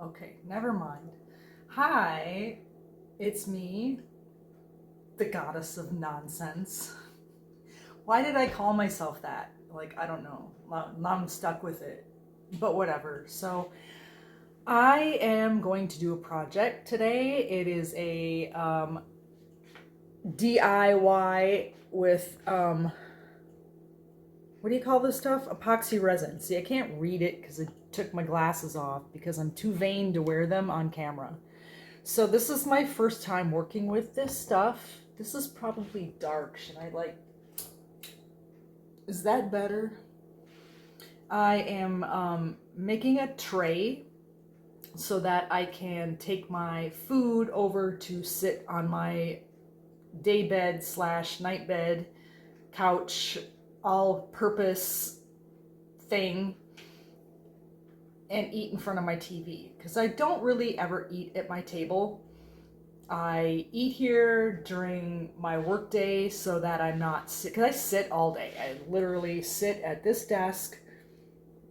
Okay, never mind. Hi, it's me, the goddess of nonsense. Why did I call myself that? Like, I don't know. Now I'm stuck with it. But whatever. So, I am going to do a project today. It is a DIY with, what do you call this stuff? Epoxy resin. See, I can't read it because I took my glasses off because I'm too vain to wear them on camera. So this is my first time working with this stuff. This is probably dark. Should I is that better? I am making a tray so that I can take my food over to sit on my day bed slash night bed, couch, all purpose thing and eat in front of my TV. Because I don't really ever eat at my table. I eat here during my work day so that I'm not sick. Because I sit all day. I literally sit at this desk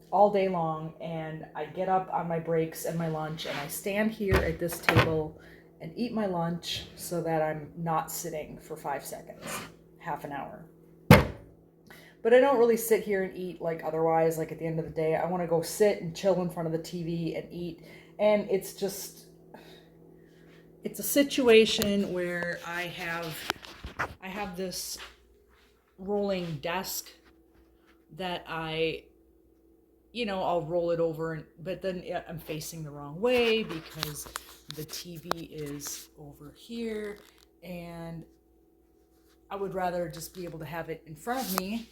all day long, and I get up on my breaks and my lunch, and I stand here at this table and eat my lunch so that I'm not sitting for 5 seconds, half an hour. But I don't really sit here and eat like otherwise. Like at the end of the day, I want to go sit and chill in front of the TV and eat. And it's a situation where I have this rolling desk that I'll roll it over, but then I'm facing the wrong way because the TV is over here, and I would rather just be able to have it in front of me.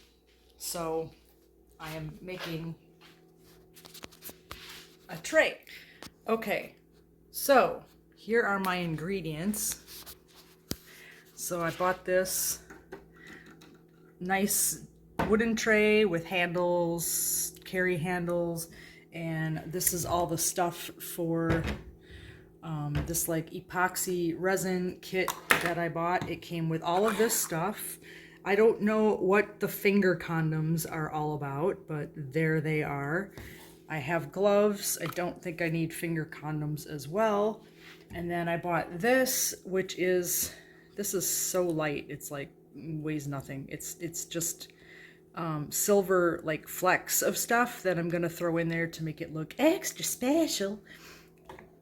So I am making a tray. Okay, so here are my ingredients. So I bought this nice wooden tray with handles, carry handles, and this is all the stuff for this like epoxy resin kit that I bought. It came with all of this stuff. I don't know what the finger condoms are all about, but there they are. I have gloves. I don't think I need finger condoms as well. And then I bought this, this is so light. It's like weighs nothing. It's just silver like flecks of stuff that I'm gonna throw in there to make it look extra special.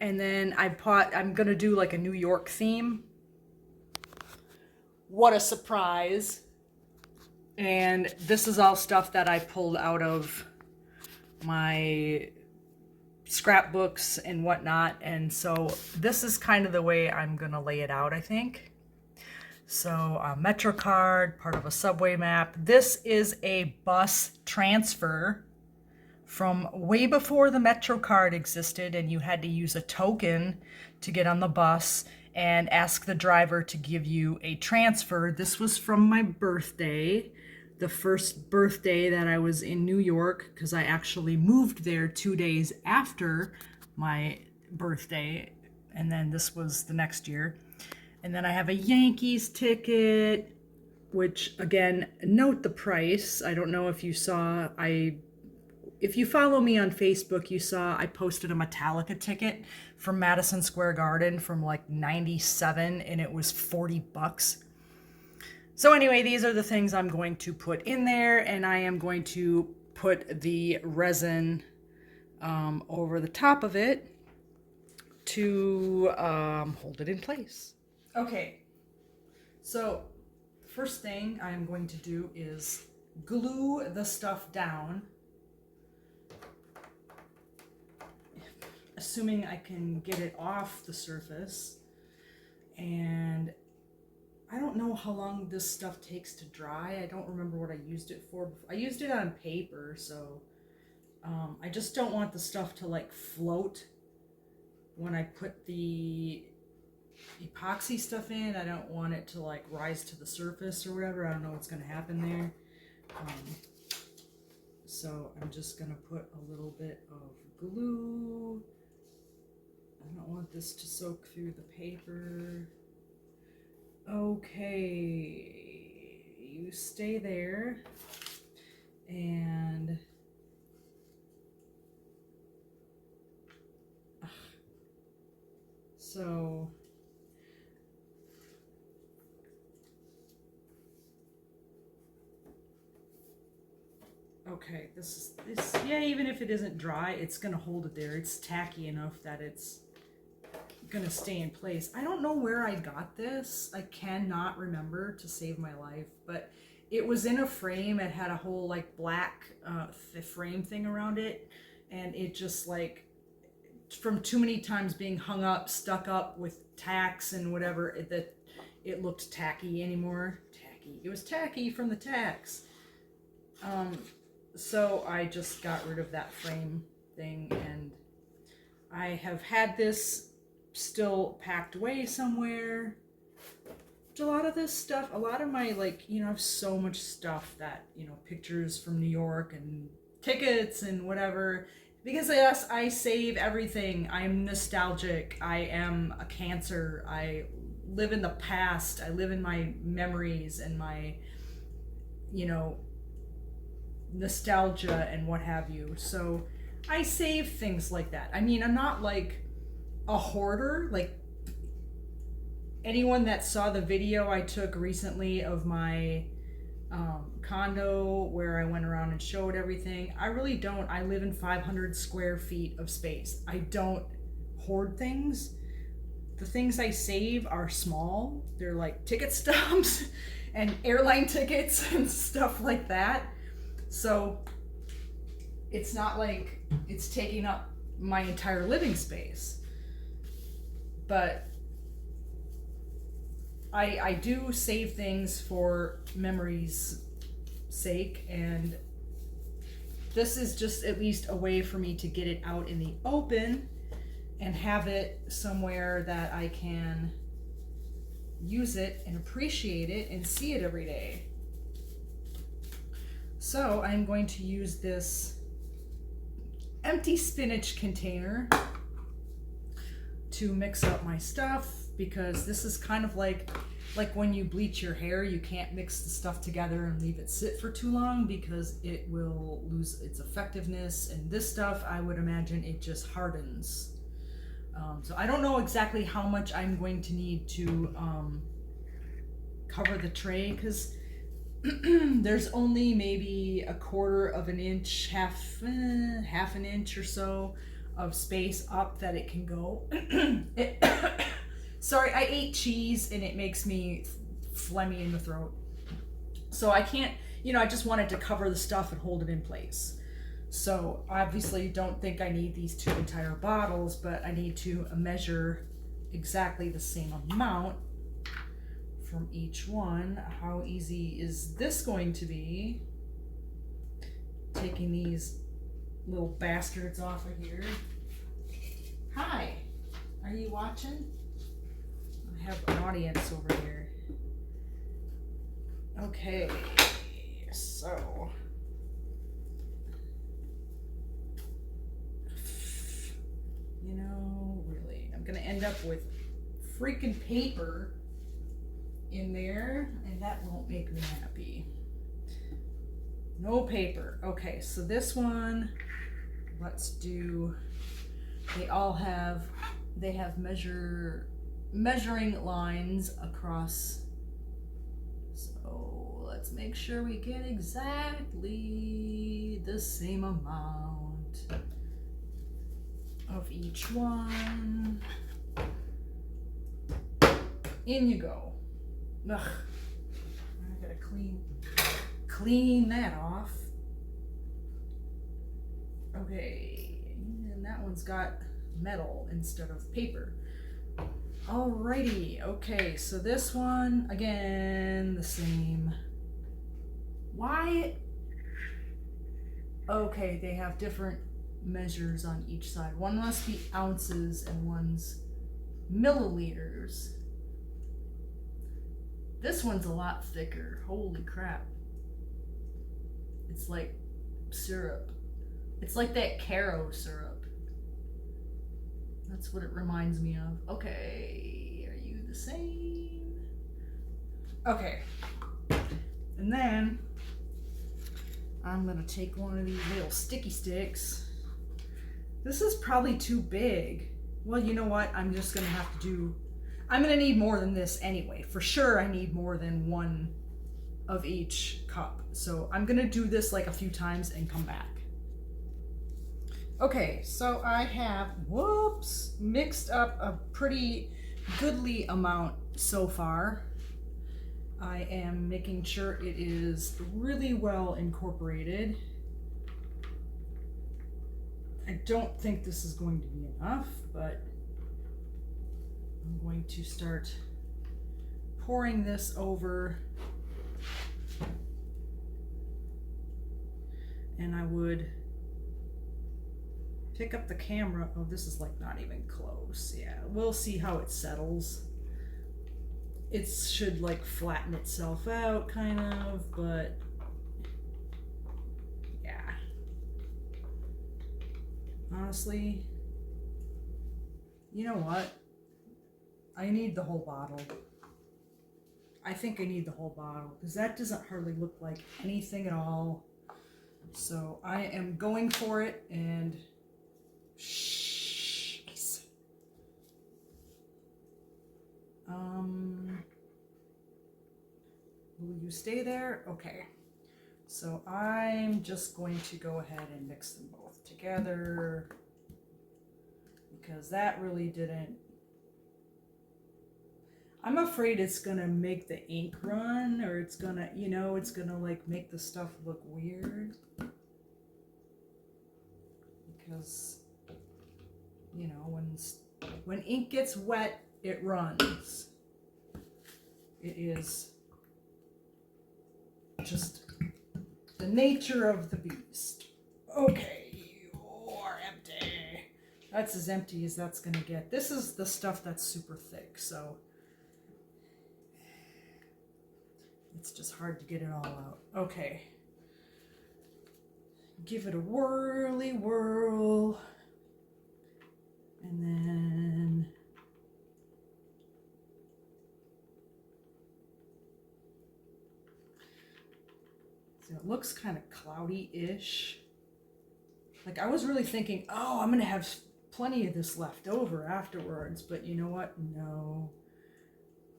And then I'm gonna do like a New York theme. What a surprise. And this is all stuff that I pulled out of my scrapbooks and whatnot. And so this is kind of the way I'm gonna lay it out, I think. So a MetroCard, part of a subway map. This is a bus transfer from way before the MetroCard existed, and you had to use a token to get on the bus and ask the driver to give you a transfer. This was from my birthday, the first birthday that I was in New York, because I actually moved there 2 days after my birthday, and then this was the next year. And then I have a Yankees ticket, which again, note the price. I don't know if you saw, if you follow me on Facebook, you saw I posted a Metallica ticket from Madison Square Garden from like 97, and it was $40. So anyway, these are the things I'm going to put in there, and I am going to put the resin over the top of it to hold it in place. Okay, so the first thing I'm going to do is glue the stuff down, assuming I can get it off the surface. And I don't know how long this stuff takes to dry. I don't remember what I used it for. I used it on paper, so I just don't want the stuff to like float when I put the epoxy stuff in. I don't want it to like rise to the surface or whatever. I don't know what's going to happen there. So I'm just going to put a little bit of glue. I don't want this to soak through the paper. Okay, you stay there, and Okay, yeah, even if it isn't dry, it's gonna hold it there. It's tacky enough that it's gonna stay in place. I don't know where I got this. I cannot remember to save my life, but it was in a frame. It had a whole like black frame thing around it, and it just like from too many times being hung up, stuck up with tacks and whatever, it looked tacky anymore. Tacky. It was tacky from the tacks. So I just got rid of that frame thing, and I have had this still packed away somewhere. A lot of this stuff, a lot of my, like, you know, I have so much stuff that, you know, pictures from New York and tickets and whatever. Because yes, I save everything. I'm nostalgic. I am a Cancer. I live in the past. I live in my memories and my, you know, nostalgia and what have you. So I save things like that. I mean, I'm not like a hoarder. Like anyone that saw the video I took recently of my condo where I went around and showed everything, I really don't. I live in 500 square feet of space. I don't hoard things. The things I save are small. They're like ticket stubs and airline tickets and stuff like that. So it's not like it's taking up my entire living space. But I do save things for memories' sake, and this is just at least a way for me to get it out in the open and have it somewhere that I can use it and appreciate it and see it every day. So I'm going to use this empty spinach container to mix up my stuff, because this is kind of like when you bleach your hair, you can't mix the stuff together and leave it sit for too long because it will lose its effectiveness. And this stuff, I would imagine it just hardens. So I don't know exactly how much I'm going to need to cover the tray, because there's only maybe 1/4 of an inch, half an inch or so of space up that it can go. Sorry, I ate cheese and it makes me phlegmy in the throat. So I can't, you know, I just wanted to cover the stuff and hold it in place. So obviously don't think I need these 2 entire bottles, but I need to measure exactly the same amount from each one. How easy is this going to be? Taking these little bastards off of here. Hi, are you watching? I have an audience over here. Okay, so you know, really, I'm gonna end up with freaking paper in there, and that won't make me happy. No paper. Okay, so this one, let's do, they have measuring lines across. So let's make sure we get exactly the same amount of each one. In you go. Ugh. I gotta clean that off. Okay, and that one's got metal instead of paper. Alrighty, okay, so this one, again, the same. Why? Okay, they have different measures on each side. One must be ounces and one's milliliters. This one's a lot thicker. Holy crap. It's like syrup. It's like that Caro syrup. That's what it reminds me of. Okay, are you the same? Okay. And then I'm gonna take one of these little sticky sticks. This is probably too big. Well, you know what? I'm just gonna have to do, I'm gonna need more than this anyway. For sure I need more than one of each cup. So I'm gonna do this like a few times and come back. Okay, so I have, mixed up a pretty goodly amount so far. I am making sure it is really well incorporated. I don't think this is going to be enough, but I'm going to start pouring this over. And I would pick up the camera. Oh, this is like not even close. Yeah, we'll see how it settles. It should like flatten itself out kind of, but yeah. Honestly, you know what? I need the whole bottle. I think I need the whole bottle because that doesn't hardly look like anything at all. So I am going for it, and shh. Will you stay there? Okay. So I'm just going to go ahead and mix them both together because that really didn't. I'm afraid it's gonna make the ink run, or it's gonna, it's gonna like make the stuff look weird. Because, when ink gets wet, it runs. It is just the nature of the beast. Okay, you're empty. That's as empty as that's gonna get. This is the stuff that's super thick, so it's just hard to get it all out. Okay. Give it a whirly whirl. And then so it looks kind of cloudy-ish. Like I was really thinking, oh, I'm gonna have plenty of this left over afterwards, but you know what? No,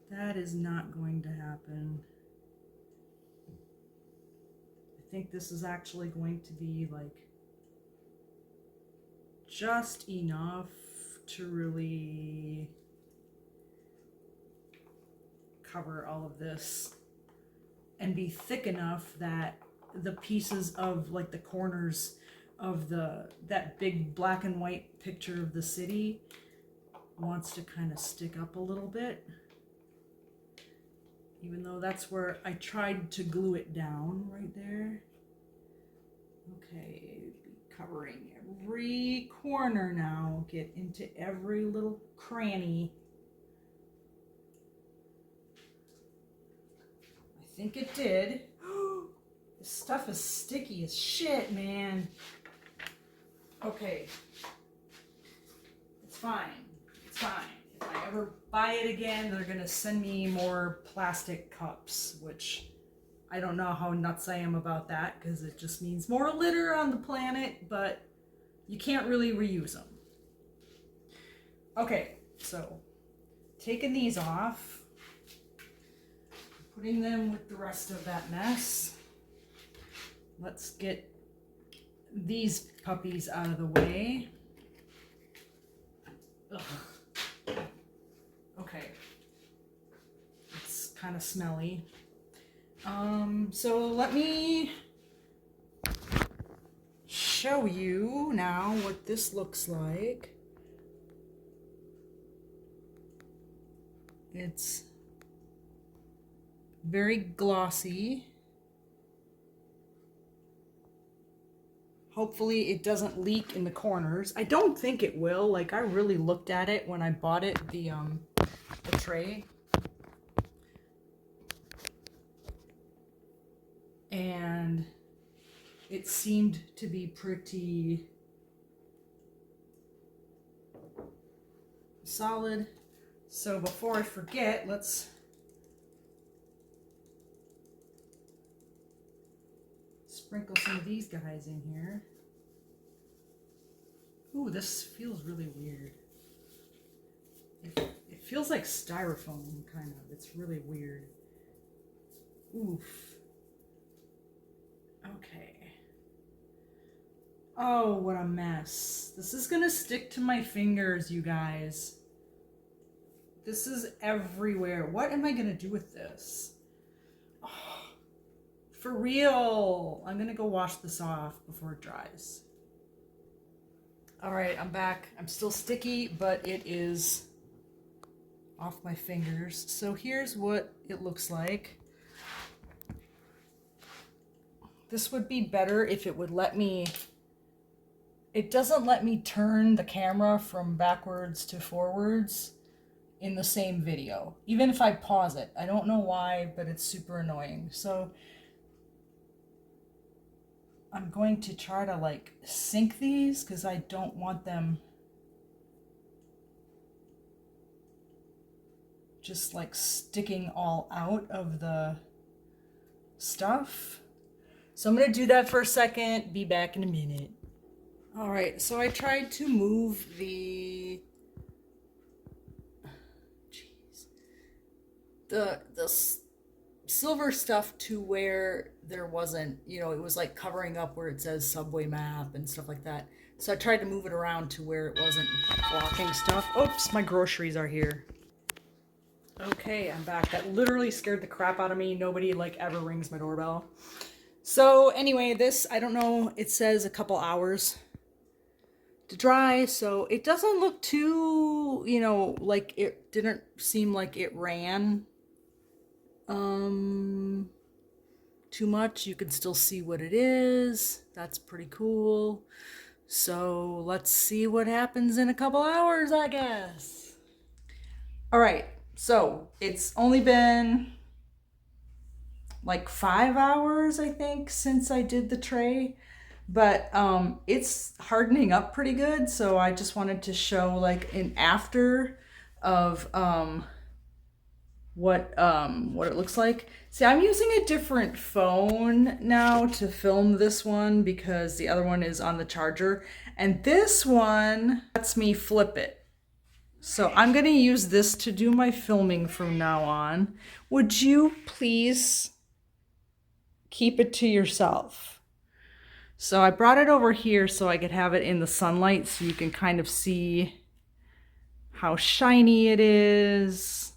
that is not going to happen. I think this is actually going to be like just enough to really cover all of this and be thick enough that the pieces of like the corners of that big black and white picture of the city wants to kind of stick up a little bit, even though that's where I tried to glue it down right there. Okay, covering every corner now, get into every little cranny. I think it did. This stuff is sticky as shit, man. Okay. It's fine. It's fine. If I ever buy it again, they're gonna send me more plastic cups, which I don't know how nuts I am about that because it just means more litter on the planet, but you can't really reuse them. Okay, so taking these off, putting them with the rest of that mess. Let's get these puppies out of the way. Ugh. Okay. It's kind of smelly. So let me show you now what this looks like. It's very glossy. Hopefully it doesn't leak in the corners. I don't think it will. Like I really looked at it when I bought it, the tray. And it seemed to be pretty solid. So before I forget, let's sprinkle some of these guys in here. Ooh, this feels really weird. It feels like styrofoam, kind of. It's really weird. Oof. Okay. Oh, what a mess. This is gonna stick to my fingers, you guys. This is everywhere. What am I gonna do with this? Oh, for real. I'm gonna go wash this off before it dries. All right, I'm back. I'm still sticky, but it is off my fingers. So here's what it looks like. This would be better if it would let me, it doesn't let me turn the camera from backwards to forwards in the same video. Even if I pause it. I don't know why, but it's super annoying. So I'm going to try to like sync these because I don't want them just like sticking all out of the stuff. So I'm going to do that for a second, be back in a minute. All right, so I tried to move the silver stuff to where there wasn't, you know, it was like covering up where it says subway map and stuff like that. So I tried to move it around to where it wasn't blocking stuff. Oops, my groceries are here. Okay, I'm back. That literally scared the crap out of me. Nobody like ever rings my doorbell. So anyway, this, I don't know, it says a couple hours to dry, so it doesn't look too, you know, like it didn't seem like it ran too much. You can still see what it is. That's pretty cool. So let's see what happens in a couple hours, I guess. All right, so it's only been like 5 hours, I think, since I did the tray, but it's hardening up pretty good. So I just wanted to show like an after of what it looks like. See, I'm using a different phone now to film this one because the other one is on the charger, and this one lets me flip it. So I'm gonna use this to do my filming from now on. Would you please keep it to yourself? So I brought it over here so I could have it in the sunlight so you can kind of see how shiny it is.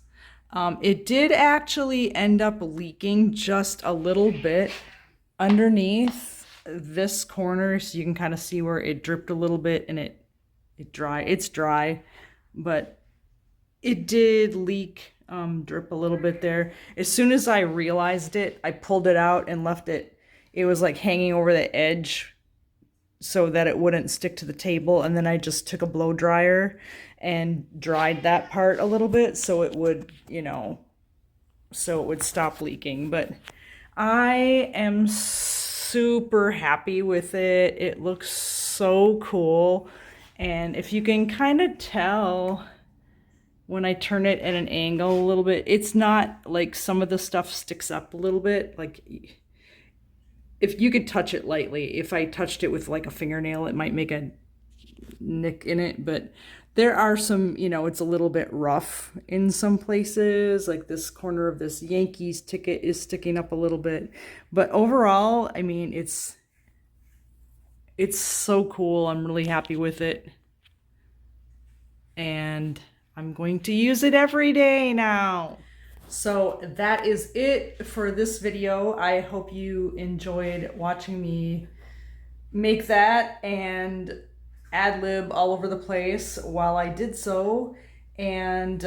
It did actually end up leaking just a little bit underneath this corner, so you can kind of see where it dripped a little bit, and it's dry, but it did leak, drip a little bit there. As soon as I realized it, I pulled it out and left it. It was like hanging over the edge so that it wouldn't stick to the table, and then I just took a blow dryer and dried that part a little bit so it would, you know, so it would stop leaking. But I am super happy with it. It looks so cool, and if you can kind of tell when I turn it at an angle a little bit, it's not like some of the stuff sticks up a little bit. Like if you could touch it lightly, if I touched it with like a fingernail, it might make a nick in it, but there are some, you know, it's a little bit rough in some places, like this corner of this Yankees ticket is sticking up a little bit, but overall, I mean, it's so cool. I'm really happy with it, and I'm going to use it every day now. So that is it for this video. I hope you enjoyed watching me make that and ad-lib all over the place while I did so. And,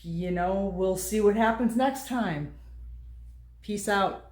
you know, we'll see what happens next time. Peace out.